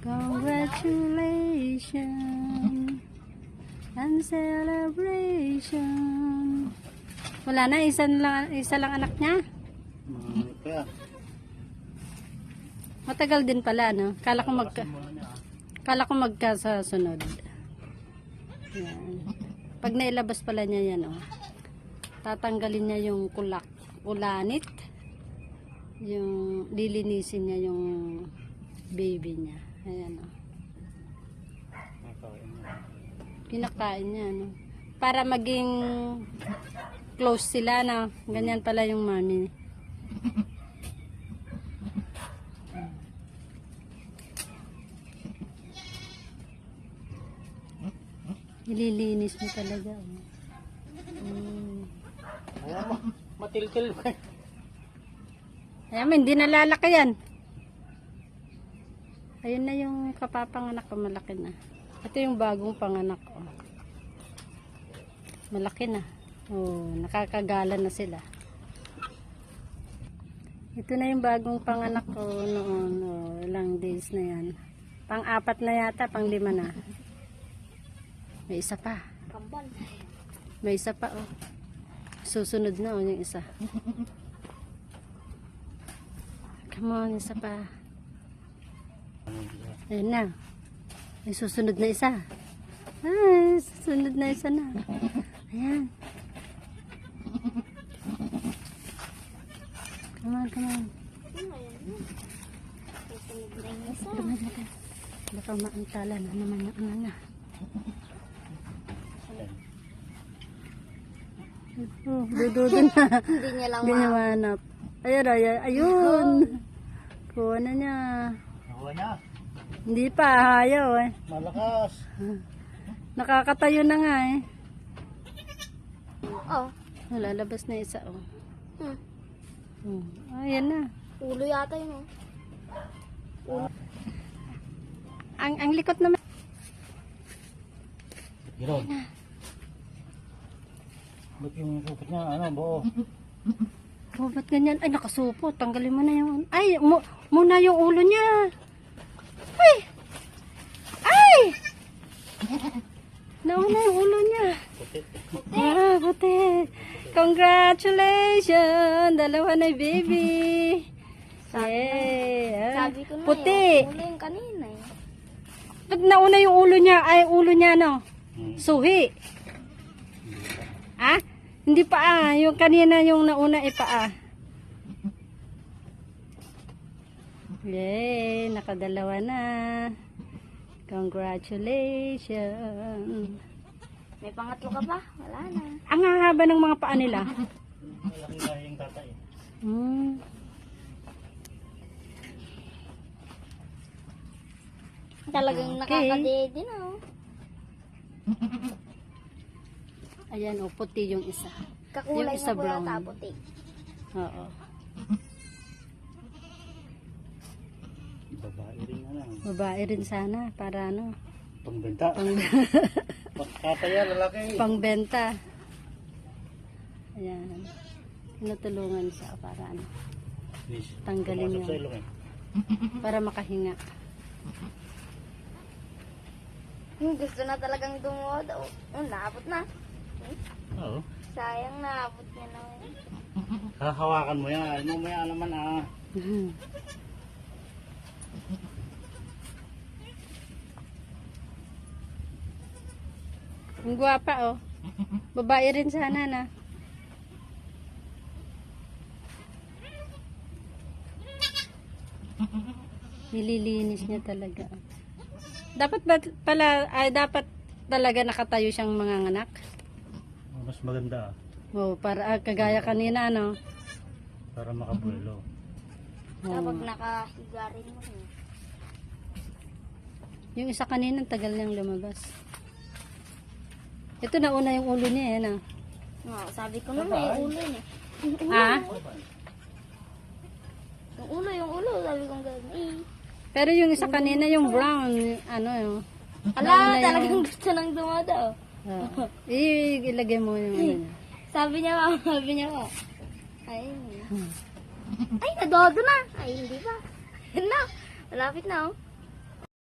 Congratulations and celebration. Wala na, isa lang anak niya. Kaya, Matagal din pala, no? Kala ko magkasasunod. Yan. Pag nailabas pala niya yan, oh. Tatanggalin niya yung ulanit. Yung lilinisin niya yung baby niya. Ayan, oh. Kinakain niya, no? Para maging close sila, no? Ganyan pala yung mami. Nililinis mo talaga. ayan mo, matiltil. Ayan mo, hindi nalalaki yan. Ayun na yung kapapanganak ko, malaki na. Ito yung bagong panganak ko. Malaki na. Oh, nakakagala na sila. Ito na yung bagong panganak ko noon. Oh, ilang days na yan. Pang-4 na yata, pang-5 na. May isa pa. May isa pa, oh. Susunod na, oh, yung isa. Come on, isa pa. Ayan na. May susunod na isa. Ay, susunod na isa na. Ayan. Come on, come on. Lumaga. Baka maantala na naman yung ano na. Oh, dududin na. Hindi niya lang Hindi niya mahanap. Ayun, ayun. Kuha na niya. Nakuha niya. Hindi pa, ayaw eh. Malakas. Nakakatayo na nga eh. Oh. Lalabas na isa, oh. Hmm. Ayan na. Ulo yata yun, oh. Ang likot naman. Gano'n. Ba't yung supot niya, ano, buo? Oh, ba't ganyan? Ay, nakasupot. Tanggalin mo na yung... Ay, muna yung ulo niya. Ay! Ay! Nauna yung ulo niya. Puti. Ah, puti. Congratulations! Dalawa na yung baby. Yeah. Sabi ko na Puti. yung ulo yung kanina eh. Pag nauna yung ulo niya, ay ulo niya, no? Suhi. Ah? Hindi pa ah. Yung kanina yung nauna ay pa ah. Yay! Nakadalawa na. Congratulations! May pangatlo ka pa? Wala na. Ang hahaba ng mga paa nila. Malaki na yung tatay. Talagang Okay. nakakadede na, oh. Ayan, oh, puti yung isa. Kakulay Yung isa na po brown. yata puti. Oo. Babae rin na lang. Babae rin sana para ano, Pangbenta. Tatay yan, lalaki. pangbenta. Ayan. Tinutulungan siya para ano, Miss, tanggalin pumasok niya. sa ilong eh. para makahinga. Gusto na talagang dumuod. Oh, naabot na. Oo. Sayang naabot niya na. Hahawakan mo yan. Mamaya naman ah. Ang gwapa oh. Babae rin sana na. Nililinis niya talaga. Dapat ba dapat talaga nakatayo siyang manganganak? Mas maganda ah. Oh, para kagaya kanina no. Para makabuelo. Kapag nakahiga rin mo. Eh. Yung isa kanina tagal niyang lumabas. Ito na una yung ulo niya, yan ah. Oh, sabi ko na may ulo yun eh. Ah? Yung ulo, sabi ko gano'n eh. Pero yung isa kanina yung brown, ano yun. Ala, talagang gusto nang dumada oh. Ilagay mo yung ano niya. Sabi niya ko. Ay, ay, nadodo na. Ay, hindi pa. Na, malapit na oh.